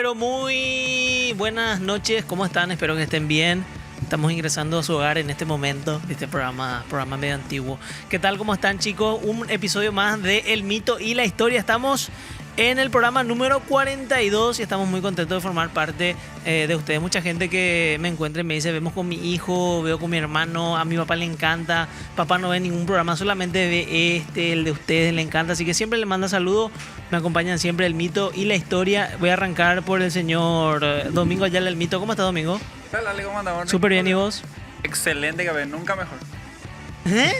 pero muy buenas noches. ¿Cómo están? Espero que estén bien. Estamos ingresando a su hogar en este momento de este programa medio antiguo. ¿Qué tal? ¿Cómo están, chicos? Un episodio más de El Mito y la Historia. Estamos en el programa número 42 y estamos muy contentos de formar parte de ustedes. Mucha gente que me encuentra y me dice, vemos con mi hijo, veo con mi hermano, a mi papá le encanta. Papá no ve ningún programa, solamente ve el de ustedes, le encanta. Así que siempre le manda saludos. Me acompañan siempre El Mito y la Historia. Voy a arrancar por el señor Domingo Ayala, El Mito. ¿Cómo está, Domingo? Hola, ¿cómo andamos? Súper bien, ¿y vos? Excelente, Gabriel, nunca mejor. ¿Eh?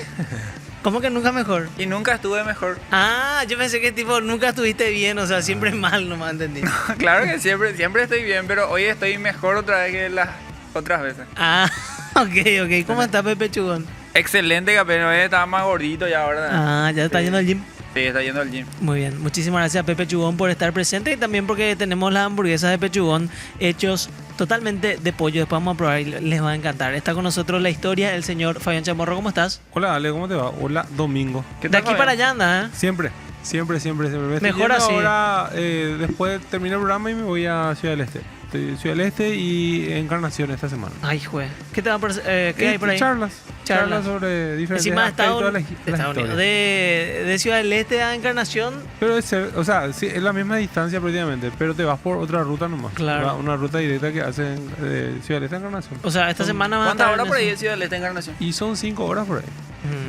¿Cómo que nunca mejor? Y nunca estuve mejor. Ah, yo pensé que tipo nunca estuviste bien, o sea, siempre mal, no me entendí. Claro que siempre estoy bien, pero hoy estoy mejor otra vez que las otras veces. Ah, ok. ¿Cómo está Pepe Chugón? Excelente, Gabriel, hoy estaba más gordito ya ahora. Ah, ya está yendo al gym. Sí, está yendo al gym. Muy bien, muchísimas gracias a Pepe Chugón por estar presente y también porque tenemos las hamburguesas de Pechugón hechos totalmente de pollo. Después vamos a probar y les va a encantar. Está con nosotros la historia, el señor Fabián Chamorro. ¿Cómo estás? Hola, Ale, ¿cómo te va? Hola, Domingo. ¿Qué De tal, aquí Fabián? para allá anda, ¿eh? Siempre. Me estoy Mejor yendo así. Ahora, después termino el programa y me voy a Ciudad del Este. Estoy en Ciudad del Este y Encarnación esta semana. Ay, jue. ¿Qué te va a ¿qué hay por ahí? Charlas sobre diferentes Encima de aspectos Estados de Estados la Unidos. historia. De Ciudad del Este a Encarnación. Pero sí, es la misma distancia prácticamente, pero te vas por otra ruta nomás. Claro. Una ruta directa que hacen de Ciudad del Este a Encarnación. O sea, esta semana van a ¿Cuántas estar horas en por ahí eso. de Ciudad del Este, Encarnación? Y son 5 horas por ahí.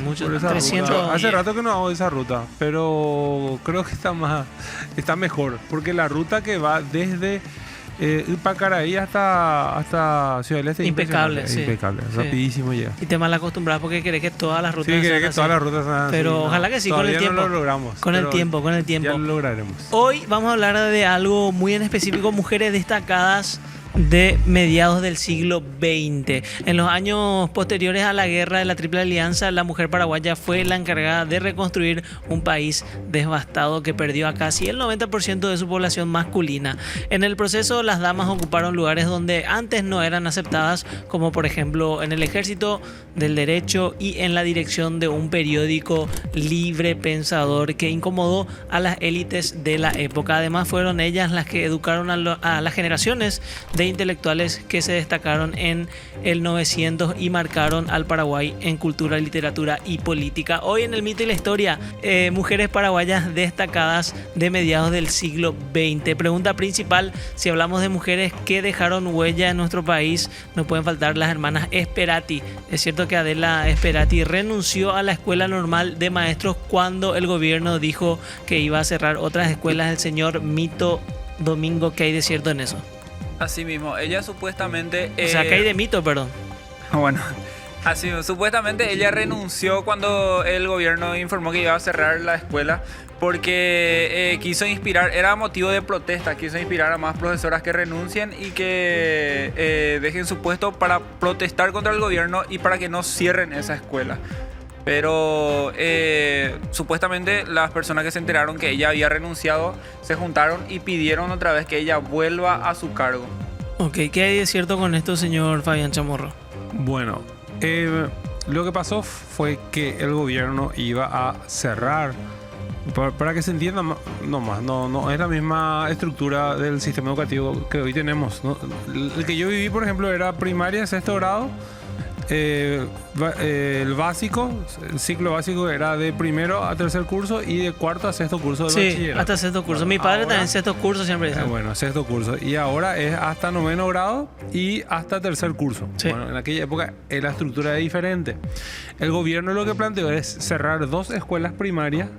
Mucho, Por esa 300. ruta. Hace rato que no hago esa ruta, pero creo que está mejor, porque la ruta que va desde Pacaraí hasta Ciudad del Este es Impecable, sí. impecable, Sí. rapidísimo llega. Y te mal acostumbras porque querés que todas las rutas Sí, quería sean que así. todas las rutas sean así, Pero no, ojalá que sí, con todavía el tiempo. no lo logramos. Con el pero tiempo. Ya lo lograremos. Hoy vamos a hablar de algo muy en específico, mujeres destacadas de mediados del siglo XX. En los años posteriores a la guerra de la Triple Alianza, la mujer paraguaya fue la encargada de reconstruir un país devastado que perdió a casi el 90% de su población masculina. En el proceso, las damas ocuparon lugares donde antes no eran aceptadas, como por ejemplo en el ejército del derecho y en la dirección de un periódico libre pensador que incomodó a las élites de la época. Además, fueron ellas las que educaron a las generaciones de intelectuales que se destacaron en el 900 y marcaron al Paraguay en cultura, literatura y política. Hoy en El Mito y la Historia, mujeres paraguayas destacadas de mediados del siglo XX. Pregunta principal: si hablamos de mujeres que dejaron huella en nuestro país, no pueden faltar las hermanas Esperati. Es cierto que Adela Esperati renunció a la Escuela Normal de Maestros cuando el gobierno dijo que iba a cerrar otras escuelas. El señor Mito, Domingo, ¿qué hay de cierto en eso? Así mismo, ella supuestamente... O sea, ¿qué hay de mito, perdón? Bueno, así supuestamente ella renunció cuando el gobierno informó que iba a cerrar la escuela porque quiso inspirar, era motivo de protesta, quiso inspirar a más profesoras que renuncien y que dejen su puesto para protestar contra el gobierno y para que no cierren esa escuela. Pero supuestamente las personas que se enteraron que ella había renunciado se juntaron y pidieron otra vez que ella vuelva a su cargo. Ok, ¿qué hay de cierto con esto, señor Fabián Chamorro? Bueno, lo que pasó fue que el gobierno iba a cerrar. Para que se entienda no es la misma estructura del sistema educativo que hoy tenemos, ¿no? El que yo viví, por ejemplo, era primaria, sexto grado. El básico, el ciclo básico era de primero a tercer curso y de cuarto a sexto curso de Sí, bachillerato. hasta sexto curso. Bueno, Mi padre ahora- también sexto curso siempre dice. Bueno, sexto curso. Y ahora es hasta noveno grado y hasta tercer curso. Sí. Bueno, en aquella época la estructura era diferente. El gobierno lo que planteó es cerrar 2 escuelas primarias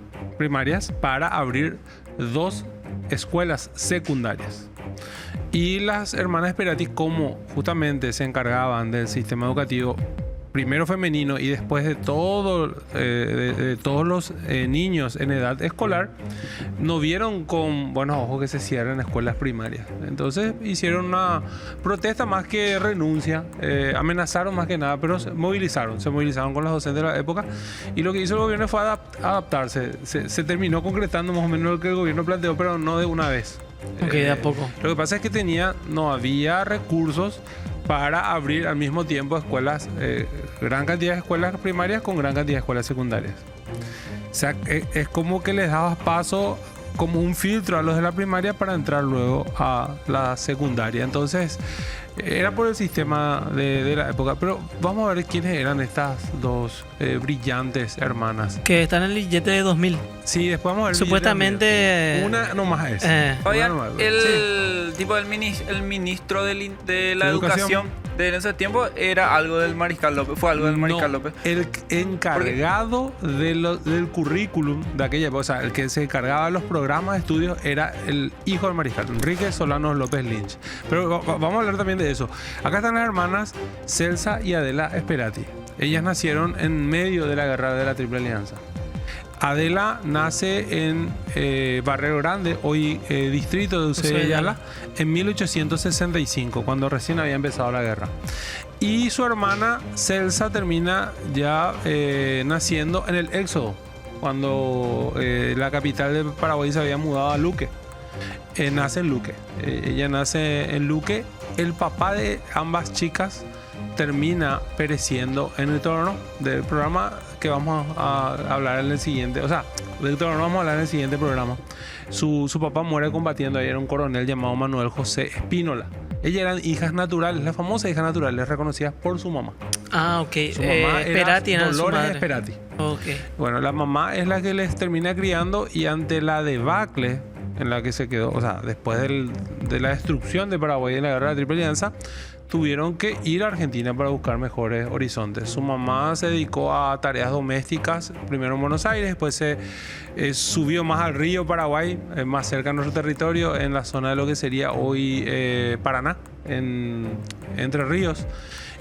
para abrir 2 escuelas secundarias. Y las hermanas Esperati, como justamente se encargaban del sistema educativo primero femenino y después de todos los niños en edad escolar, no vieron con buenos ojos que se cierren escuelas primarias. Entonces hicieron una protesta más que renuncia, amenazaron más que nada, pero se movilizaron con los docentes de la época, y lo que hizo el gobierno fue adaptarse. Se terminó concretando más o menos lo que el gobierno planteó, pero no de una vez. Ok, de a poco. Lo que pasa es que no había recursos para abrir al mismo tiempo escuelas, gran cantidad de escuelas primarias con gran cantidad de escuelas secundarias. O sea, es como que les dabas paso como un filtro a los de la primaria para entrar luego a la secundaria. Entonces, era por el sistema de la época. Pero vamos a ver quiénes eran estas dos brillantes hermanas. Que está en el billete de 2000. Sí, después vamos a ver. Supuestamente. Una nomás es. Fabián, Una nomás. el tipo del el ministro de la educación de ese tiempo era algo del Mariscal López. Fue algo del Mariscal No, López. el encargado del currículum de aquella época, o sea, el que se encargaba de los programas de estudios era el hijo del mariscal, Enrique Solano López Lynch. Pero vamos a hablar también de eso. Acá están las hermanas Celsa y Adela Esperati. Ellas nacieron en medio de la guerra de la Triple Alianza. Adela nace en Barrero Grande, hoy distrito de Eusebio Ayala, en 1865, cuando recién había empezado la guerra. Y su hermana Celsa termina ya naciendo en el Éxodo, cuando la capital de Paraguay se había mudado a Luque. Nace en Luque. Ella nace en Luque. El papá de ambas chicas termina pereciendo en el trono del programa que vamos a hablar en el siguiente. O sea, del trono vamos a hablar en el siguiente programa. Su papá muere combatiendo. Ahí era un coronel llamado Manuel José Espínola. Ellas eran hijas naturales, las famosas hijas naturales, reconocidas por su mamá. Ah, ok. Su mamá Esperati era era su Dolores madre. Esperati. Ok. Bueno, la mamá es la que les termina criando y ante la debacle en la que se quedó, o sea, después de la destrucción de Paraguay en la guerra de la Triple Alianza, tuvieron que ir a Argentina para buscar mejores horizontes. Su mamá se dedicó a tareas domésticas, primero en Buenos Aires, después se subió más al río Paraguay, más cerca a nuestro territorio, en la zona de lo que sería hoy Paraná, en Entre Ríos.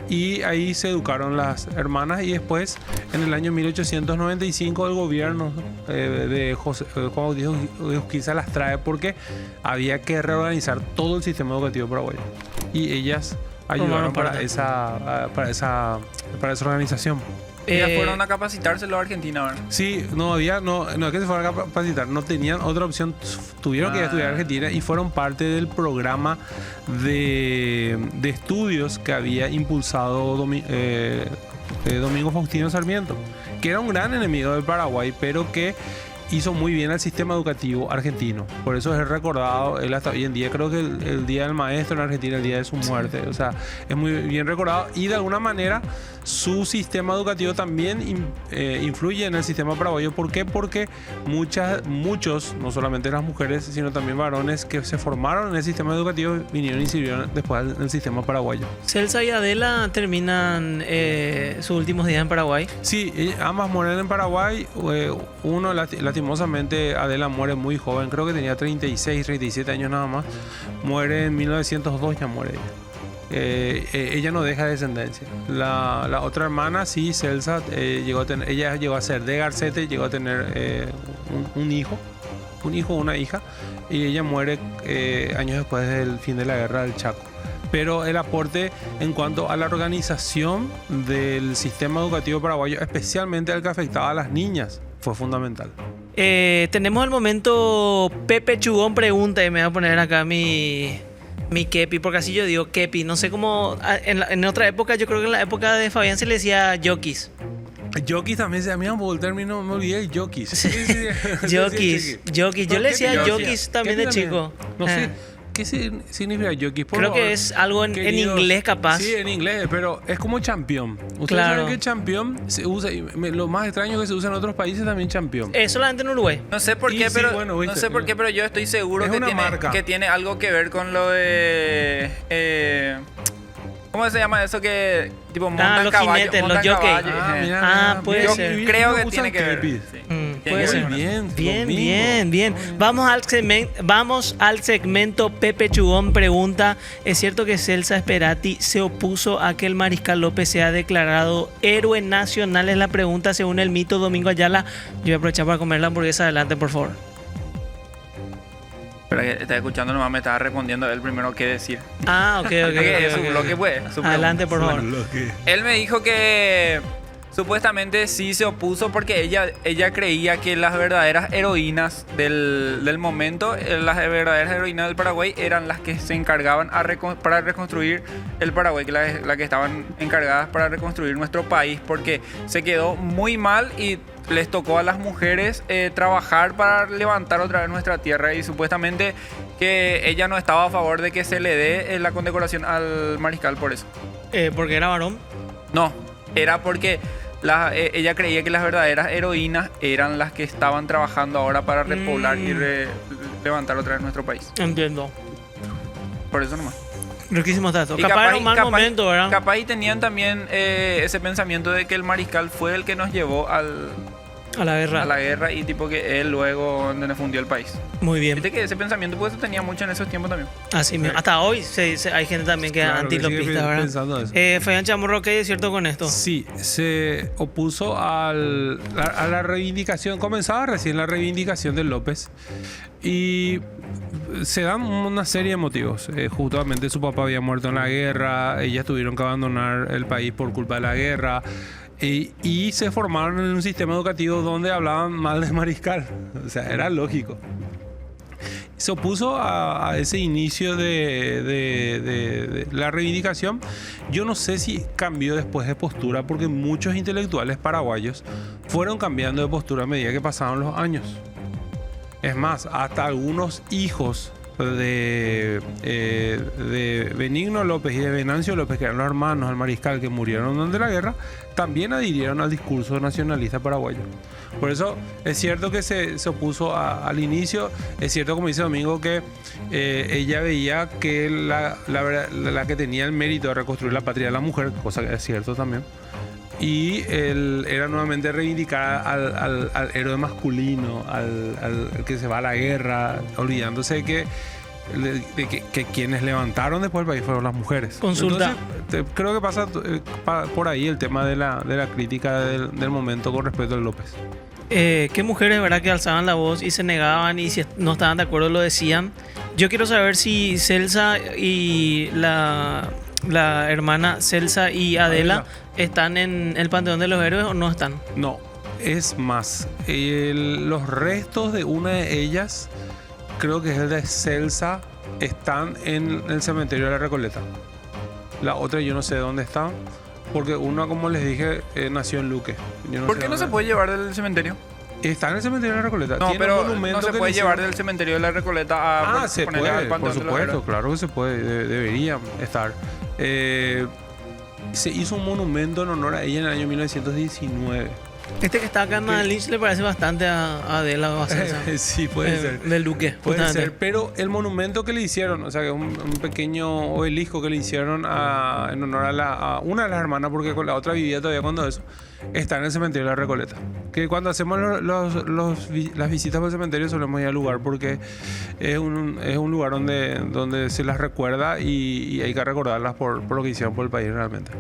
Y ahí se educaron las hermanas y después, en el año 1895, el gobierno de Juan Bautista Urquiza las trae porque había que reorganizar todo el sistema educativo paraguayo. Y ellas ayudaron para esa organización. Ellas fueron a capacitarse a Argentina, ¿verdad? Sí, no es que se fueran a capacitar, no tenían otra opción, tuvieron que ir a estudiar a Argentina y fueron parte del programa de estudios que había impulsado Domingo Faustino Sarmiento, que era un gran enemigo del Paraguay, pero que hizo muy bien al sistema educativo argentino. Por eso es recordado él hasta hoy en día. Creo que el Día del Maestro en Argentina, el día de su muerte, o sea, es muy bien recordado y de alguna manera su sistema educativo también influye en el sistema paraguayo. ¿Por qué? Porque muchos, no solamente las mujeres, sino también varones que se formaron en el sistema educativo vinieron y sirvieron después en el sistema paraguayo. Celsa y Adela terminan sus últimos días en Paraguay. Sí, ambas mueren en Paraguay. Uno, lastimosamente, Adela muere muy joven, creo que tenía 36, 37 años nada más. Muere en 1902, ya muere ella. Ella no deja descendencia. La otra hermana, sí, Celsa, ella llegó a ser de Garcete, llegó a tener un hijo, una hija, y ella muere años después del fin de la guerra del Chaco. Pero el aporte en cuanto a la organización del sistema educativo paraguayo, especialmente el que afectaba a las niñas, fue fundamental. Tenemos el momento Pepe Chugón pregunta y me voy a poner acá mi kepi, porque así yo digo kepi, no sé cómo, en otra época, yo creo que en la época de Fabián se le decía jockeys. Jockeys también se llamaba por el término, me olvidé el jockeys. Jockeys, yo le decía jockeys también de chico. No sé. ¿Qué significa jockey? Creo que es algo en inglés capaz. Sí, en inglés, pero es como champion. Ustedes Claro. saben que champion se usa, y lo más extraño es que se usa en otros países también champion. Es solamente en Uruguay. No sé por Y qué, sí, pero bueno, no viste, sé por qué, pero yo estoy seguro es que una marca. tiene algo que ver con lo de ¿cómo se llama eso que tipo montan los caballos? jinetes, Montan los jockey. caballos, puede yo ser. creo que Usan tiene que ver. kepis. Sí. Puede Tiene que ser. ver. Bien, Bien. Vamos al segmento Pepe Chugón pregunta. ¿Es cierto que Celsa Esperati se opuso a que el Mariscal López sea declarado héroe nacional? Es la pregunta según el mito Domingo Ayala. Yo voy a aprovechar para comer la hamburguesa. Adelante, por favor. Pero que estaba escuchando nomás, me estaba respondiendo él primero qué decir. Ah, ok. Es su bloque, pues. Su Adelante, por favor. Él me dijo que Supuestamente sí se opuso porque ella creía que las verdaderas heroínas del momento, las verdaderas heroínas del Paraguay eran las que se encargaban para reconstruir el Paraguay, que las que estaban encargadas para reconstruir nuestro país, porque se quedó muy mal y les tocó a las mujeres trabajar para levantar otra vez nuestra tierra, y supuestamente que ella no estaba a favor de que se le dé la condecoración al mariscal por eso. Porque era varón. No, era porque ella creía que las verdaderas heroínas eran las que estaban trabajando ahora para repoblar y levantar otra vez nuestro país. Entiendo. Por eso nomás. Riquísimo está esto. Y Capaz era un mal momento, ¿verdad? Capaz y tenían también ese pensamiento de que el mariscal fue el que nos llevó a la guerra y tipo que él luego donde fundió el país. Muy bien. Viste que ese pensamiento pues se tenía mucho en esos tiempos también. Así mismo. Hasta hoy hay gente también que es antilopista, ¿verdad? Pensando eso. Fabián Chamorro, ¿qué es cierto con esto? Sí, se opuso a la reivindicación. Comenzaba recién la reivindicación de López. Y se dan una serie de motivos. Justamente su papá había muerto en la guerra. Ellas tuvieron que abandonar el país por culpa de la guerra. Y se formaron en un sistema educativo donde hablaban mal de mariscal. O sea, era lógico. Se opuso a ese inicio de la reivindicación. Yo no sé si cambió después de postura, porque muchos intelectuales paraguayos fueron cambiando de postura a medida que pasaban los años. Es más, hasta algunos hijos de Benigno López y de Venancio López, que eran los hermanos del mariscal que murieron durante la guerra, también adhirieron al discurso nacionalista paraguayo. Por eso es cierto que se opuso al inicio. Es cierto, como dice Domingo, que ella veía que la que tenía el mérito de reconstruir la patria de la mujer, cosa que es cierto también, y era nuevamente reivindicar al héroe masculino, al que se va a la guerra, olvidándose de que quienes levantaron después el país fueron las mujeres. Consulta. Entonces, creo que pasa por ahí el tema de la crítica del momento con respecto a López. ¿Qué mujeres, verdad, que alzaban la voz y se negaban, y si no estaban de acuerdo lo decían? Yo quiero saber si Celsa y la hermana Celsa y Adela están en el Panteón de los Héroes o no están. No, es más, los restos de una de ellas, creo que es el de Celsa, están en el cementerio de la Recoleta. La otra yo no sé dónde está, porque una, como les dije, nació en Luque. ¿Por qué no se puede llevar del cementerio? Está en el cementerio de la Recoleta. No, Tiene pero un monumento no se que puede le llevar hicieron. del cementerio de la Recoleta a Se ponerle al puede, por Panteón de los supuesto, Héroes. claro que se puede, debería estar. Se hizo un monumento en honor a ella en el año 1919. Este que está acá en Lynch le parece bastante a Adela o a Celsa. Sí, puede ser. Del Duque. Puede justamente. ser, pero el monumento que le hicieron, o sea, que un pequeño obelisco que le hicieron en honor a una de las hermanas, porque con la otra vivía todavía cuando eso, está en el cementerio de la Recoleta. Que cuando hacemos las visitas por el cementerio solemos ir al lugar, porque es un lugar donde se las recuerda y hay que recordarlas por lo que hicieron por el país realmente.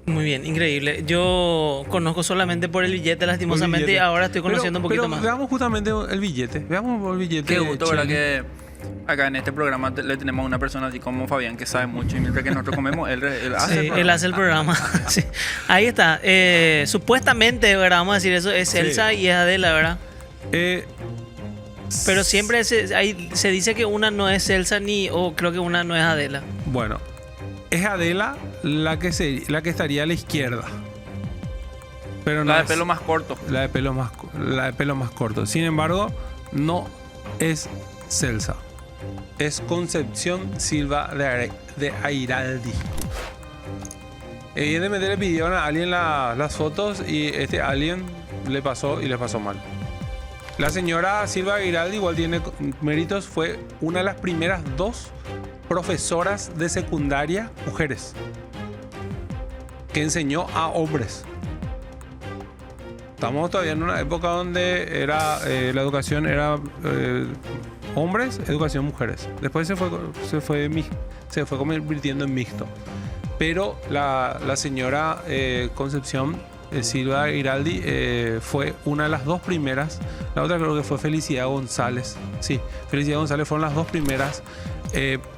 Muy bien, increíble. Yo conozco solamente por el billete, lastimosamente, y ahora estoy conociendo un poquito más. Veamos justamente el billete. Veamos el billete. Qué gusto, Chile. ¿verdad? Que acá en este programa le tenemos a una persona así como Fabián que sabe mucho, y mientras que nosotros comemos, él hace el programa. Él hace el programa. Sí. Ahí está. Supuestamente, ¿verdad? Vamos a decir eso, es Celsa y es Adela, ¿verdad? Pero siempre se dice que una no es Celsa o creo que una no es Adela. Bueno, es Adela la que estaría a la izquierda. Pero no La de es pelo más corto. la de pelo más corto. Sin embargo, no es Celsa. Es Concepción Silva de Airaldi. Evidentemente le pidieron a alguien las fotos y este alguien le pasó mal. La señora Silva Airaldi igual tiene méritos. Fue una de las primeras 2 profesoras de secundaria mujeres que enseñó a hombres. Estamos todavía en una época donde la educación era hombres, educación mujeres. Después se fue convirtiendo en mixto. Pero la señora Concepción Silva Airaldi fue una de las 2 primeras. La otra creo que fue Felicidad González. Sí, Felicidad González fueron las 2 primeras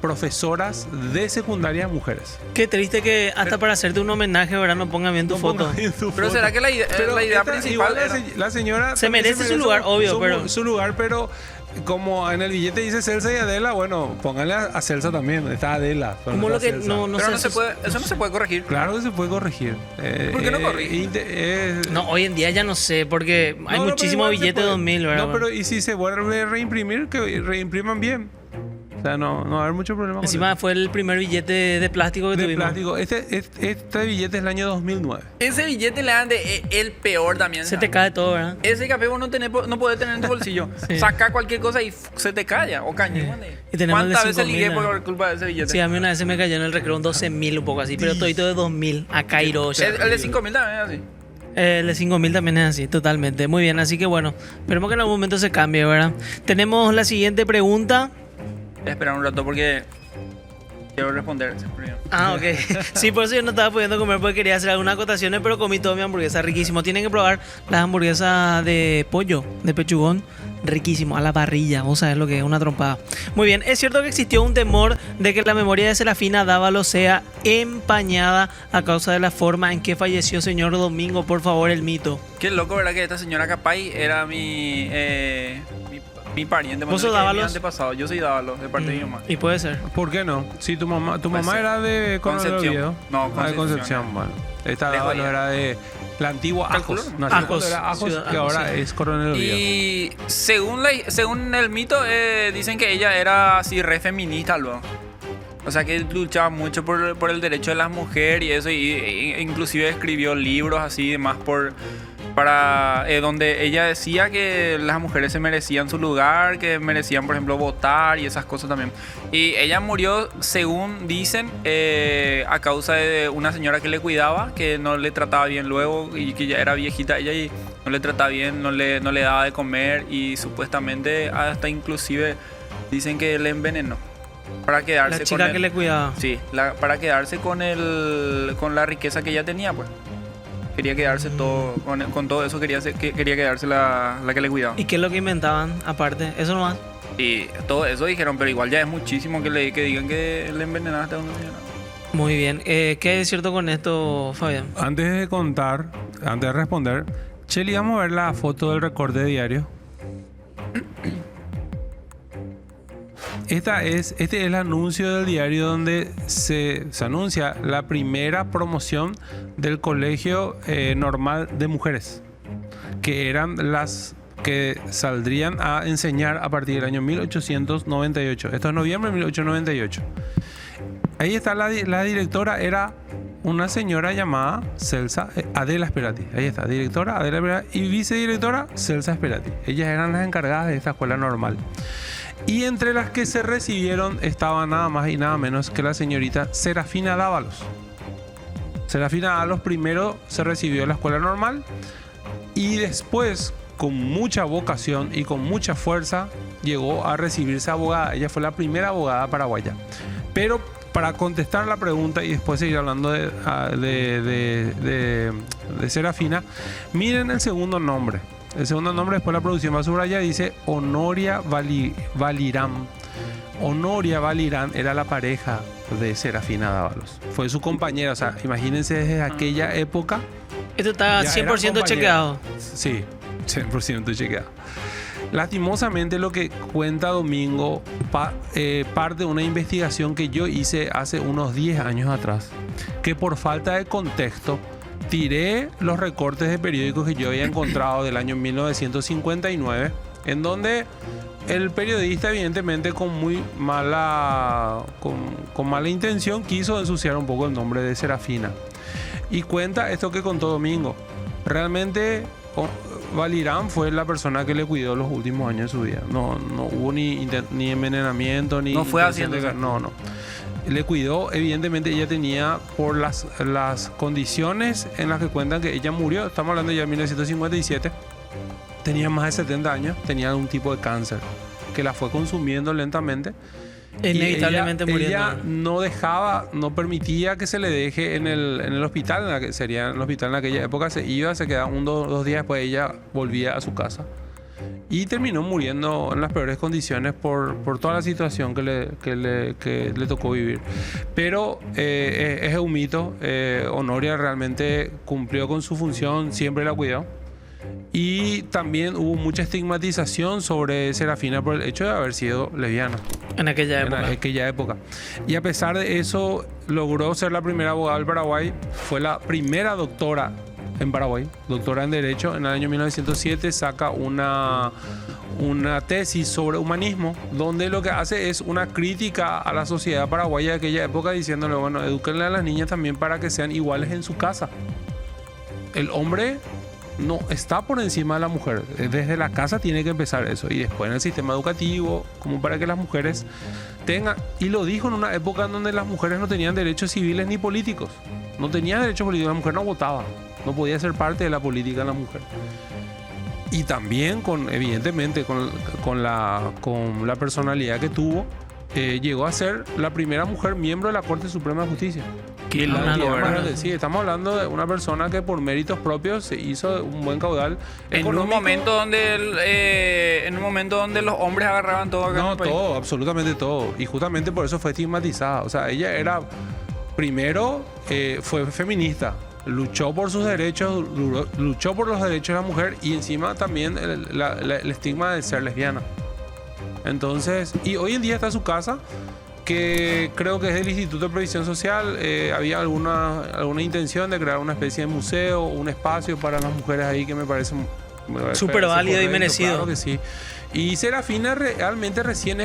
profesoras de secundaria mujeres. Qué triste que hasta para hacerte un homenaje, ¿verdad? No pongan bien tu foto. Pero será que la idea esta, principal igual era... la señora Se también merece su lugar, obvio, pero... su lugar, pero como en el billete dice Celsa y Adela, bueno, pónganle a Celsa también, está Adela. pero Como no lo está que Celsa. no Pero sé. no se puede, eso no se puede corregir. Claro que se puede corregir. ¿Por qué no corrige? No, hoy en día ya no sé, porque hay No, muchísimos pero igual se billetes de puede. 2000, ¿verdad? No, pero y si se vuelve a reimprimir, que reimpriman bien. O sea, no va a haber mucho problema con Encima eso. fue el primer billete de plástico que De tuvimos. plástico. Este billete es del año 2009. Ese billete le dan de el peor también. Se te cae todo, ¿verdad? Ese café vos no podés tener en tu bolsillo. Sí. Saca cualquier cosa y se te cae. O cañón. Y tenemos el de ¿Cuántas veces 5.000, ligué ¿no? por culpa de ese billete? Sí, a mí una vez se me cayó en el recreo un 12.000, un poco así, pero todito de 2.000 a Cairo. El de 5.000 también es así. El de 5.000 también es así, totalmente. Muy bien, así que bueno, esperemos que en algún momento se cambie, ¿verdad? Tenemos la siguiente pregunta. Voy a esperar un rato porque quiero responder ese primero. Ah, ok. Sí, por eso yo no estaba pudiendo comer porque quería hacer algunas acotaciones, pero comí toda mi hamburguesa, riquísimo. Tienen que probar las hamburguesas de pollo, de pechugón, riquísimo, a la parrilla. Vos sabés lo que es, una trompada. Muy bien, es cierto que existió un temor de que la memoria de Serafina Dávalos sea empañada a causa de la forma en que falleció señor Domingo. Por favor, el mito. Qué loco, ¿verdad? Que esta señora Capay era mi pariente. ¿Vos sos Mi Dávalos? antepasado. Yo soy Dávalos, de parte de mi mamá. Y puede ser. ¿Por qué no? Si tu mamá ser. era de Coronel Concepción. Oviedo. No, Ah, de Concepción. Concepción, bueno. Esta Lejos Dávalos ya. era de la antigua Calculo. Ajos. No, Ajos, cuando era Ajos, Ciudad que Ajos, ahora sí. es Coronel Oviedo. Y según el mito, dicen que ella era así re feminista luego. O sea que luchaba mucho por el derecho de las mujeres y eso, e inclusive escribió libros así demás para donde ella decía que las mujeres se merecían su lugar, que merecían, por ejemplo, votar y esas cosas también. Y ella murió, según dicen, a causa de una señora que le cuidaba, que no le trataba bien luego y que ya era viejita ella y no le trataba bien, no le daba de comer y supuestamente hasta inclusive dicen que le envenenó para quedarse La chica con que le cuidaba. Sí, para quedarse con la riqueza que ella tenía, pues. Quería quedarse todo, con todo eso quería quedarse la que le cuidaba. ¿Y qué es lo que inventaban aparte? Eso nomás. Y todo eso dijeron, pero igual ya es muchísimo que digan que le envenenaste a una señora. Muy bien. ¿Qué es cierto con esto, Fabián? Antes de responder, Cheli, vamos a ver la foto del recorte diario. Este es el anuncio del diario donde se anuncia la primera promoción del colegio normal de mujeres, que eran las que saldrían a enseñar a partir del año 1898. Esto es noviembre de 1898. Ahí está la directora, era una señora llamada Celsa Adela Sperati. Ahí está, directora Adela Sperati y vicedirectora Celsa Sperati. Ellas eran las encargadas de esta escuela normal. Y entre las que se recibieron estaba nada más y nada menos que la señorita Serafina Dávalos. Serafina Dávalos primero se recibió en la escuela normal y después, con mucha vocación y con mucha fuerza, llegó a recibirse abogada. Ella fue la primera abogada paraguaya. Pero para contestar la pregunta y después seguir hablando de Serafina, miren el segundo nombre. El segundo nombre, después la producción va a subrayar, dice Honoria Valirán. Honoria Valirán era la pareja de Serafina Dávalos. Fue su compañera, o sea, imagínense desde aquella época. Esto está Ya 100% eran compañeras. chequeado. Sí, 100% chequeado. Lastimosamente lo que cuenta Domingo parte de una investigación que yo hice hace unos 10 años atrás, que por falta de contexto tiré los recortes de periódicos que yo había encontrado del año 1959, en donde el periodista evidentemente con mala intención quiso ensuciar un poco el nombre de Serafina. Y cuenta esto que contó Domingo. Realmente Valirán fue la persona que le cuidó los últimos años de su vida. No hubo ni envenenamiento, ni... No fue haciendo eso. No. Le cuidó, evidentemente ella tenía, por las condiciones en las que cuentan que ella murió, estamos hablando ya de 1957, tenía más de 70 años, tenía algún tipo de cáncer que la fue consumiendo lentamente. Inevitablemente muriendo. Ella no permitía que se le deje en el hospital, sería el hospital en aquella época, se iba, se quedaba dos días después, ella volvía a su casa. y terminó muriendo en las peores condiciones por toda la situación que le tocó vivir. Pero es un mito. Honoria realmente cumplió con su función, siempre la cuidó. Y también hubo mucha estigmatización sobre Serafina por el hecho de haber sido lesbiana En aquella época. en aquella época. Y a pesar de eso, logró ser la primera abogada del Paraguay. Fue la primera doctora en Paraguay, doctora en Derecho. En el año 1907 saca una tesis sobre humanismo, donde lo que hace es una crítica a la sociedad paraguaya de aquella época, diciéndole, bueno, edúquenle a las niñas también para que sean iguales en su casa. El hombre no está por encima de la mujer. Desde la casa tiene que empezar eso. Y después en el sistema educativo, como para que las mujeres tengan... Y lo dijo en una época en donde las mujeres no tenían derechos civiles ni políticos. No tenía derechos políticos. La mujer no votaba. No podía ser parte de la política la mujer. Y también, evidentemente, con la personalidad que tuvo, llegó a ser la primera mujer miembro de la Corte Suprema de Justicia. Qué La loco, entidad más ¿verdad? grande. Sí, estamos hablando de una persona que por méritos propios se hizo un buen caudal En un económico. momento donde los hombres agarraban todo acá en No, el país. todo, absolutamente todo. Y justamente por eso fue estigmatizada. O sea, ella era, primero, fue feminista. Luchó por sus derechos, luchó por los derechos de la mujer y encima también el estigma de ser lesbiana. Entonces, y hoy en día está en su casa, que creo que es del Instituto de Previsión Social. Había alguna intención de crear una especie de museo, un espacio para las mujeres ahí que me parece Súper válido y correcto, merecido. Claro que sí. Y Serafina realmente recién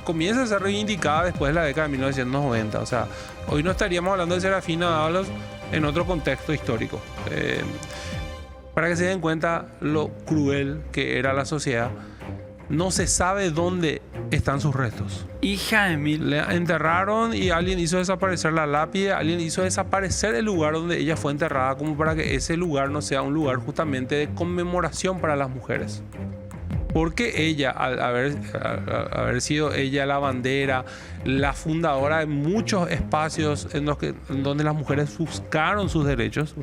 comienza a ser reivindicada después de la década de 1990. O sea, hoy no estaríamos hablando de Serafina Dávalos en otro contexto histórico. Para que se den cuenta lo cruel que era la sociedad, no se sabe dónde están sus restos. Hija de mil. Le enterraron y alguien hizo desaparecer la lápida, alguien hizo desaparecer el lugar donde ella fue enterrada, como para que ese lugar no sea un lugar justamente de conmemoración para las mujeres. Porque ella, al haber sido ella la bandera, la fundadora de muchos espacios en donde las mujeres buscaron sus derechos,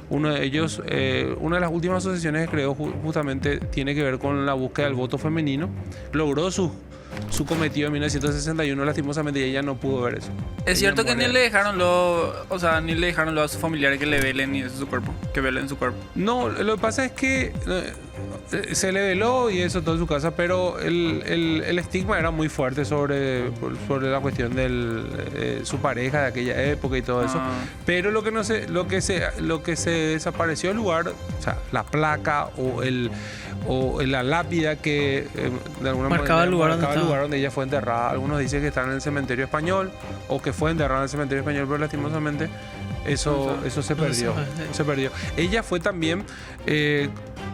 uno de ellos, una de las últimas asociaciones que creó justamente tiene que ver con la búsqueda del voto femenino, logró su cometido en 1961, lastimosamente, y ella no pudo ver eso. Es cierto Ella que ni muere. le dejaron ni le dejaron a sus familiares que le velen ni su cuerpo, que velen su cuerpo. No, lo que pasa es que se le veló y eso todo en su casa, pero el estigma era muy fuerte sobre la cuestión de su pareja de aquella época y todo eso. Ah. Pero lo que se desapareció del lugar, o sea, la placa o la lápida que de alguna Marcaba manera el lugar donde marcaba el estaba. lugar donde ella fue enterrada. Algunos dicen que está en el cementerio español o que fue enterrada en el cementerio español, pero lastimosamente eso se perdió. Se perdió. Ella fue también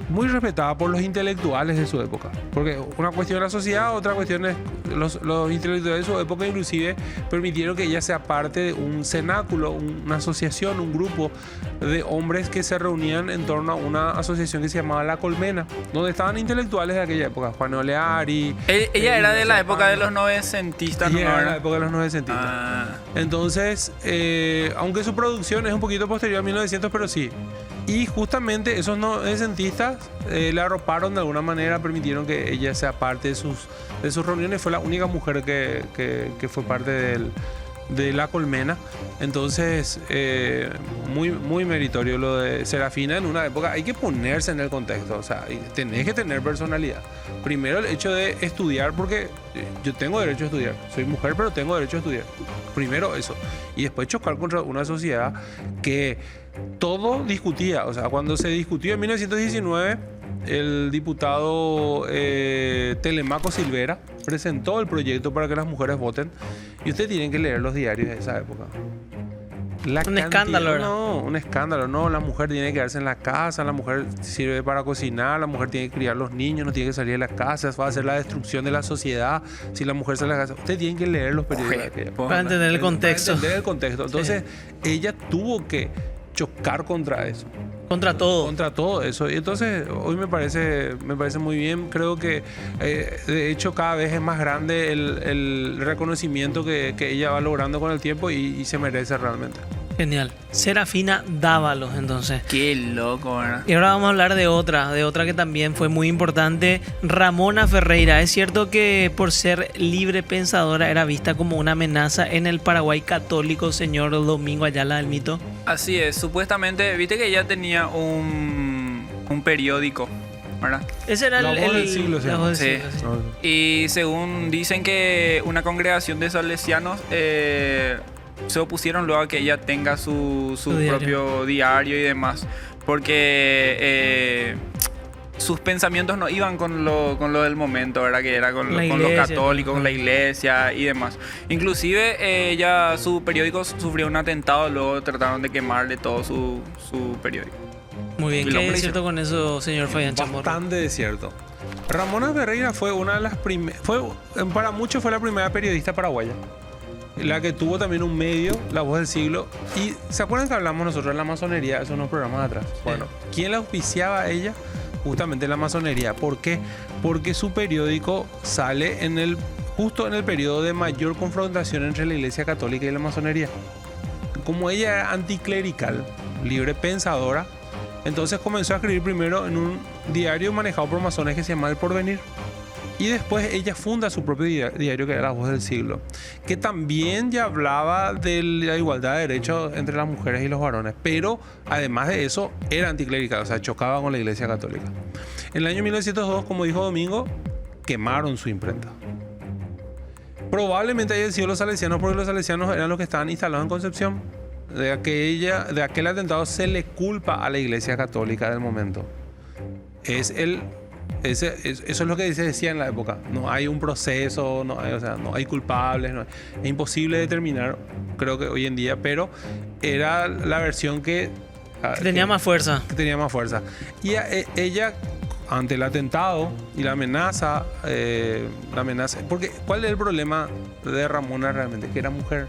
muy respetada por los intelectuales de su época. Porque una cuestión de la sociedad, otra cuestión es los intelectuales de su época inclusive permitieron que ella sea parte de un cenáculo, una asociación, un grupo de hombres que se reunían en torno a una asociación que se llamaba La Colmena, donde estaban intelectuales de aquella época, Juan Oleari. Ella era de la época de los novecentistas, ¿no? Y era de la época de los novecentistas. Ah. Entonces, aunque su producción es un poquito posterior a 1900, pero sí. Y justamente esos novecentistas la arroparon de alguna manera, permitieron que ella sea parte de sus reuniones. Fue la única mujer que fue parte de La Colmena. Entonces, muy, muy meritorio lo de Serafina en una época. Hay que ponerse en el contexto, o sea, tenés que tener personalidad. Primero el hecho de estudiar, porque yo tengo derecho a estudiar. Soy mujer, pero tengo derecho a estudiar. Primero eso. Y después chocar contra una sociedad que todo discutía. O sea, cuando se discutió en 1919, el diputado Telemaco Silvera presentó el proyecto para que las mujeres voten. Y ustedes tienen que leer los diarios de esa época. Un escándalo, ¿verdad? No, un escándalo. No, la mujer tiene que quedarse en la casa, la mujer sirve para cocinar, la mujer tiene que criar los niños, no tiene que salir de la casa, va a ser la destrucción de la sociedad si la mujer sale de la casa. Ustedes tienen que leer los periódicos de aquella época. Para entender el contexto. Para entender el contexto. Entonces, ella tuvo que chocar contra eso. Contra todo. Contra todo eso. Y entonces, hoy me parece muy bien. Creo que, de hecho, cada vez es más grande el reconocimiento que ella va logrando con el tiempo y se merece realmente. Genial. Serafina Dávalos, entonces. Qué loco, ¿verdad? Y ahora vamos a hablar de otra que también fue muy importante, Ramona Ferreira. Es cierto que por ser libre pensadora era vista como una amenaza en el Paraguay católico, señor Domingo Ayala del Mito. Así es, supuestamente, viste que ella tenía un periódico, ¿verdad? Ese era La el, Voz del Siglo, la Voz del sí. Siglo, sí. Y según dicen que una congregación de salesianos se opusieron luego a que ella tenga su diario. propio diario y demás, porque sus pensamientos no iban con lo del momento, ¿verdad? Que era con La con los iglesia, católicos, todo. con la iglesia y demás. Inclusive ella, su periódico sufrió un atentado, luego trataron de quemarle todo su periódico. Muy bien, Y lo ¿qué es hizo. cierto con eso, señor Fabián Chamorro? Bastante desierto. Ramona Ferreira fue una de las primeras, para muchos fue la primera periodista paraguaya. La que tuvo también un medio, La Voz del Siglo. Y ¿se acuerdan que hablamos nosotros de la masonería hace unos programas atrás? Bueno, ¿quién la auspiciaba a ella? Justamente la masonería. ¿Por qué? Porque su periódico sale justo en el periodo de mayor confrontación entre la Iglesia Católica y la masonería. Como ella era anticlerical, libre pensadora, entonces comenzó a escribir primero en un diario manejado por masones que se llama El Porvenir. Y después ella funda su propio diario que era La Voz del Siglo, que también ya hablaba de la igualdad de derechos entre las mujeres y los varones, pero además de eso era anticlerical, o sea, chocaba con la Iglesia Católica. En el año 1902, como dijo Domingo, quemaron su imprenta. Probablemente hayan sido los salesianos, porque los salesianos eran los que estaban instalados en Concepción. De aquel atentado se le culpa a la Iglesia Católica del momento. Eso es lo que se decía en la época. No hay un proceso, no hay culpables, es imposible determinar, creo que hoy en día, pero era la versión que Tenía más fuerza. que tenía más fuerza. Y ella, ante el atentado y la amenaza, porque ¿cuál es el problema de Ramona realmente? Que era mujer.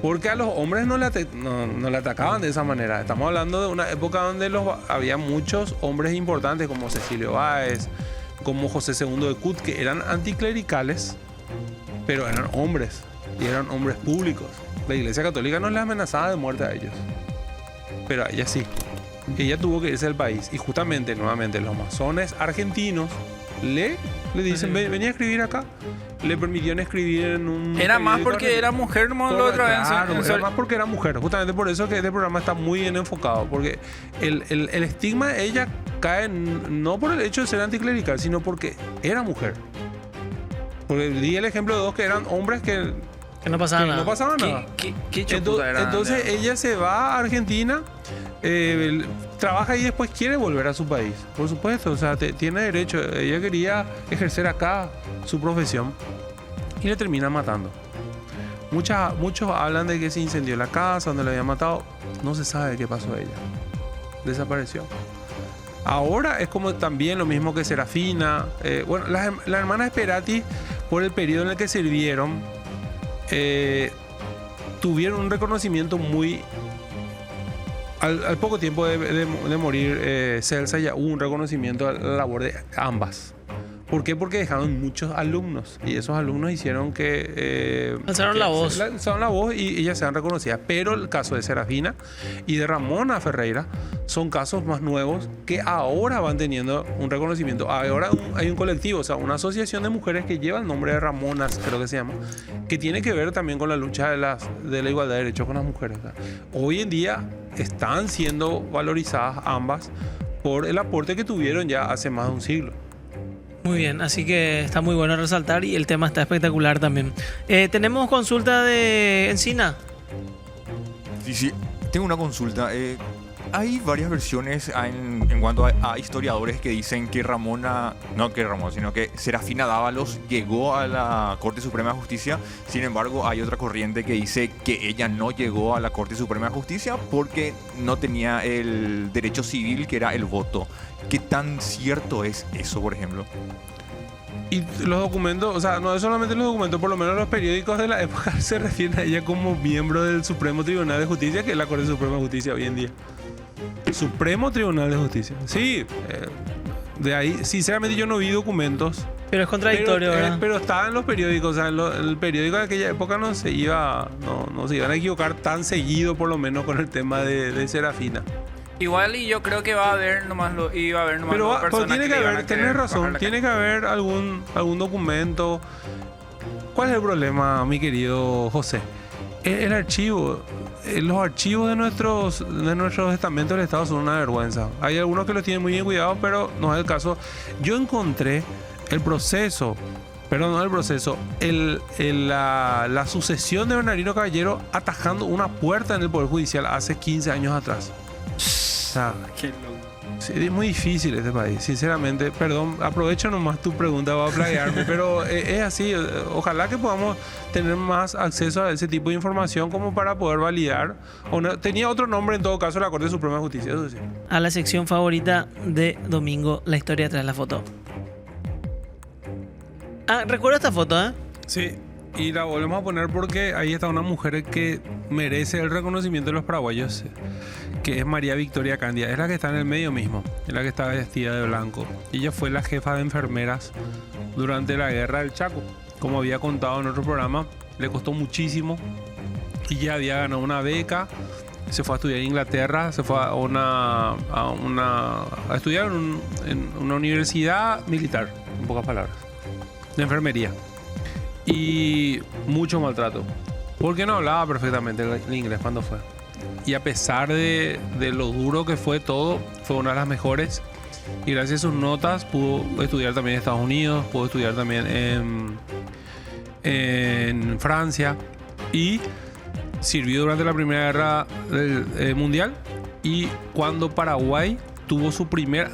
Porque a los hombres no le atacaban de esa manera. Estamos hablando de una época donde había muchos hombres importantes como Cecilio Báez, como José II de Cut, que eran anticlericales, pero eran hombres y eran hombres públicos. La Iglesia Católica no les amenazaba de muerte a ellos, pero a ella sí. Ella tuvo que irse del país y justamente, nuevamente, los masones argentinos le dicen, vení a escribir acá. Le permitieron escribir en un... Era más periódico porque argentino. era mujer, como la otra vez. Claro, era más porque era mujer. Justamente por eso que este programa está muy bien enfocado. Porque el estigma de ella cae no por el hecho de ser anticlerical, sino porque era mujer. Porque di el ejemplo de dos que eran hombres que Que no pasaba nada. no pasaba nada. ¿Qué choputa era? Entonces ella se va a Argentina, trabaja y después quiere volver a su país. Por supuesto, o sea, tiene derecho. Ella quería ejercer acá su profesión y le termina matando. Muchos hablan de que se incendió la casa donde le habían matado. No se sabe qué pasó a ella. Desapareció. Ahora es como también lo mismo que Serafina. Bueno, las hermanas Esperati, por el periodo en el que sirvieron, tuvieron un reconocimiento muy... Al poco tiempo de morir Celsa, ya hubo un reconocimiento a la labor de ambas. ¿Por qué? Porque dejaron muchos alumnos y esos alumnos hicieron que... Alzaron la voz. Alzaron la voz y ellas sean reconocidas. Pero el caso de Serafina y de Ramona Ferreira son casos más nuevos que ahora van teniendo un reconocimiento. Ahora hay un colectivo, o sea, una asociación de mujeres que lleva el nombre de Ramonas, creo que se llama, que tiene que ver también con la lucha de la igualdad de derechos con las mujeres. O sea, hoy en día están siendo valorizadas ambas por el aporte que tuvieron ya hace más de un siglo. Muy bien, así que está muy bueno resaltar y el tema está espectacular también. Tenemos consulta de Encina. Sí, tengo una consulta. Hay varias versiones en cuanto a historiadores que dicen que sino que Serafina Dávalos llegó a la Corte Suprema de Justicia. Sin embargo, hay otra corriente que dice que ella no llegó a la Corte Suprema de Justicia porque no tenía el derecho civil, que era el voto. ¿Qué tan cierto es eso, por ejemplo? Y los documentos, o sea, no es solamente los documentos, por lo menos los periódicos de la época se refieren a ella como miembro del Supremo Tribunal de Justicia, que es la Corte Suprema de Justicia hoy en día. Supremo Tribunal de Justicia. Sí, de ahí, sinceramente yo no vi documentos. Pero es contradictorio, ¿verdad? Pero estaba en los periódicos, o sea, el periódico de aquella época no se iban a equivocar tan seguido, por lo menos, con el tema de Serafina. Igual y yo creo que va a haber nomás Pero dos personas tiene que le van haber, a tenés querer razón, bajar la tiene que haber algún documento. ¿Cuál es el problema, mi querido José? El archivo, los archivos de nuestros estamentos del Estado son una vergüenza. Hay algunos que los tienen muy bien cuidados, pero no es el caso. Yo encontré la sucesión de Bernardino Caballero atajando una puerta en el Poder Judicial hace 15 años atrás. O sea, Qué loco. sí, es muy difícil este país, sinceramente. Perdón, aprovecho nomás tu pregunta para plagiarme, pero es así. Ojalá que podamos tener más acceso a ese tipo de información como para poder validar. Tenía otro nombre en todo caso la Corte Suprema de Justicia, eso sí. A la sección favorita de Domingo, la historia tras la foto. Recuerdo esta foto, ¿eh? Sí, y la volvemos a poner porque ahí está una mujer que merece el reconocimiento de los paraguayos, que es María Victoria Candia. Es la que está en el medio mismo, es la que está vestida de blanco. Ella fue la jefa de enfermeras durante la Guerra del Chaco. Como había contado en otro programa, le costó muchísimo. Ella había ganado una beca, se fue a estudiar en Inglaterra, se fue a estudiar en una universidad militar, en pocas palabras, de enfermería. Y mucho maltrato, porque no hablaba perfectamente el inglés cuando fue. Y a pesar de lo duro que fue todo, fue una de las mejores. Y gracias a sus notas pudo estudiar también en Estados Unidos, pudo estudiar también en Francia. Y sirvió durante la Primera Guerra Mundial. Y cuando Paraguay tuvo su primer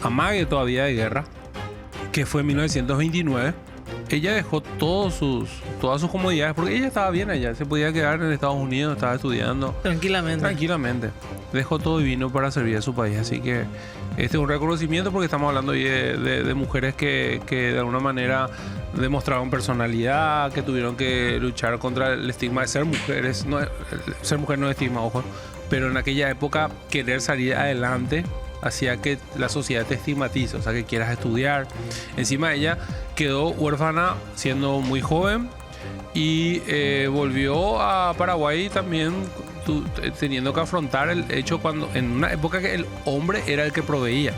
amague todavía de guerra, que fue en 1929, ella dejó todas sus comodidades, porque ella estaba bien allá, se podía quedar en Estados Unidos, estaba estudiando tranquilamente. Dejó todo y vino para servir a su país. Así que este es un reconocimiento, porque estamos hablando hoy de mujeres que de alguna manera demostraron personalidad, que tuvieron que luchar contra el estigma de ser mujeres. Ser mujer no es estigma, ojo, pero en aquella época querer salir adelante hacía que la sociedad te estigmatice, o sea, que quieras estudiar. Encima ella quedó huérfana siendo muy joven y volvió a Paraguay también teniendo que afrontar el hecho cuando en una época que el hombre era el que proveía.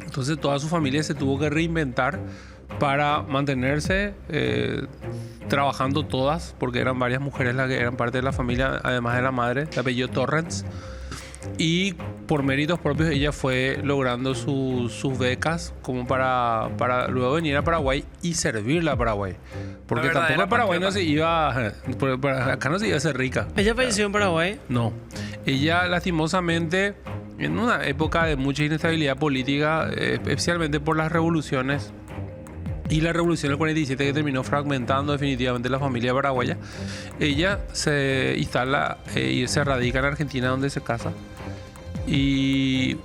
Entonces toda su familia se tuvo que reinventar para mantenerse trabajando todas, porque eran varias mujeres las que eran parte de la familia, además de la madre, de apellido Torrens. Y por méritos propios ella fue logrando sus becas como para luego venir a Paraguay y servirle a Paraguay. Porque tampoco en Paraguay no se iba, acá no se iba a ser rica. ¿Ella falleció en Paraguay? No. Ella lastimosamente, en una época de mucha inestabilidad política, especialmente por las revoluciones, y la revolución del 47 que terminó fragmentando definitivamente la familia paraguaya, ella se instala y se radica en Argentina, donde se casa. Y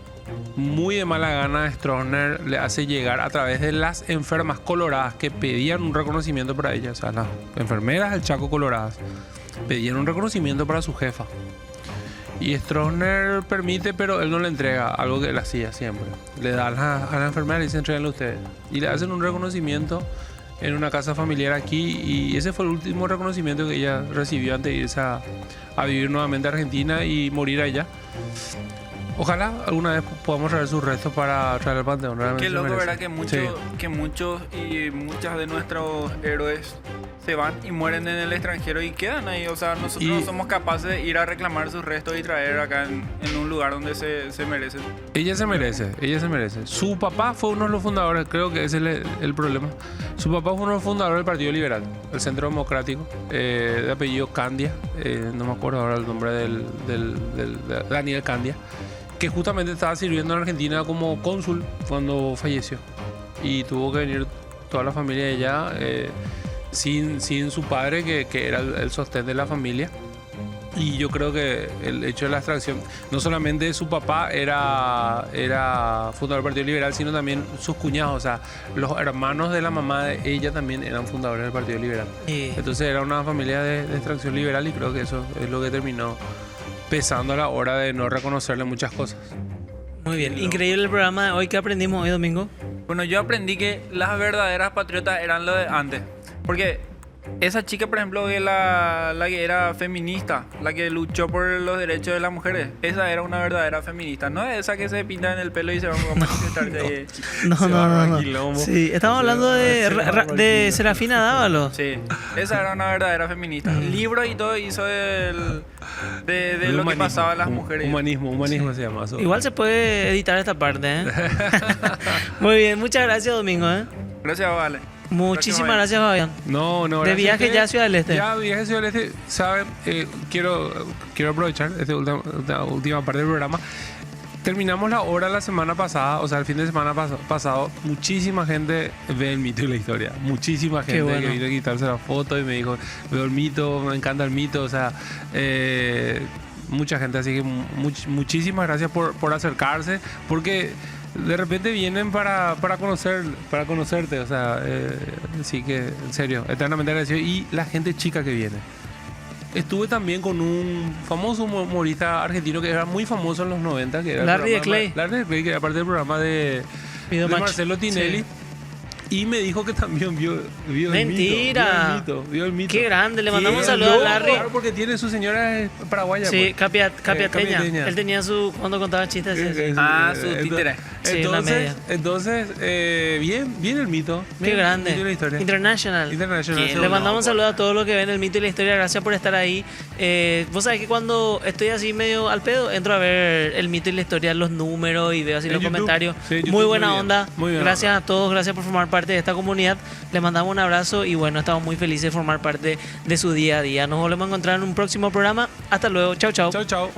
muy de mala gana Stroessner le hace llegar a través de las enfermas coloradas que pedían un reconocimiento para ella, o sea, las enfermeras del Chaco coloradas pedían un reconocimiento para su jefa. Y Stroessner permite, pero él no le entrega, algo que él hacía siempre. Le da a la enfermera y le dice: entréguenle ustedes. Y le hacen un reconocimiento en una casa familiar aquí, y ese fue el último reconocimiento que ella recibió antes de irse a vivir nuevamente a Argentina y morir allá. Ojalá alguna vez podamos traer sus restos para traer al panteón. Realmente Qué loco, ¿verdad? Sí. Que muchos y muchas de nuestros héroes se van y mueren en el extranjero y quedan ahí. O sea, nosotros no somos capaces de ir a reclamar sus restos y traer acá en un lugar donde se merecen. Ella se merece. Su papá fue uno de los fundadores, creo que ese es el problema. Su papá fue uno de los fundadores del Partido Liberal, el Centro Democrático, de apellido Candia, no me acuerdo ahora el nombre de Daniel Candia, que justamente estaba sirviendo en Argentina como cónsul cuando falleció. Y tuvo que venir toda la familia de allá, sin su padre, que era el sostén de la familia. Y yo creo que el hecho de la extracción, no solamente su papá era fundador del Partido Liberal, sino también sus cuñados, o sea, los hermanos de la mamá de ella también eran fundadores del Partido Liberal. Entonces era una familia de extracción liberal, y creo que eso es lo que terminó pesando a la hora de no reconocerle muchas cosas. Muy bien, increíble el programa de hoy. ¿Qué aprendimos hoy, Domingo? Bueno, yo aprendí que las verdaderas patriotas eran lo de antes. Porque esa chica, por ejemplo, la que era feminista, la que luchó por los derechos de las mujeres, esa era una verdadera feminista. No es esa que se pinta en el pelo y se va a manifestar de ahí. No. Sí, estamos hablando de Serafina Dávalo. Sí, esa era una verdadera feminista. Libros y todo hizo de lo que pasaba a las mujeres. Humanismo se llama eso. Igual se puede editar esta parte, ¿eh? Muy bien, muchas gracias, Domingo, ¿eh? Gracias, Vale. Muchísimas gracias, Fabián. No, De gracias viaje a ustedes. ya a Ciudad del Este. Ya, viaje a Ciudad del Este, ¿saben? Quiero aprovechar esta última parte del programa. Terminamos la hora la semana pasada, o sea, el fin de semana pasado. Muchísima gente ve el mito y la historia. Muchísima gente bueno. que vino a quitarse la foto y me dijo, veo el mito, me encanta el mito. O sea, mucha gente. Así que muchísimas gracias por acercarse, porque de repente vienen para conocerte. O sea, sí que, en serio, eternamente agradecido. Y la gente chica que viene. Estuve también con un famoso humorista argentino que era muy famoso en los 90, que era Larry de Clay. Larry de Clay, que era parte del programa de Videomatch. Marcelo Tinelli. Sí. Y me dijo que también vio Mentira. vio el mito. Qué grande, le mandamos un Qué saludo a loco, Larry. claro, porque tiene su señora paraguaya. Sí, pues. Capiateña. Él tenía cuando contaba chistes. Su títere. Sí, una media. Entonces, bien el mito. Qué Bien, grande. el mito y la historia. International. Le mandamos un saludo a todos los que ven el mito y la historia. Gracias por estar ahí. Vos sabés que cuando estoy así medio al pedo, entro a ver el mito y la historia, los números y veo así En los YouTube. comentarios. Sí, YouTube, muy buena muy bien. onda. Muy bien. Gracias a todos. Gracias por formar parte de esta comunidad. Les mandamos un abrazo y bueno, estamos muy felices de formar parte de su día a día. Nos volvemos a encontrar en un próximo programa. Hasta luego. Chau, chau. Chau.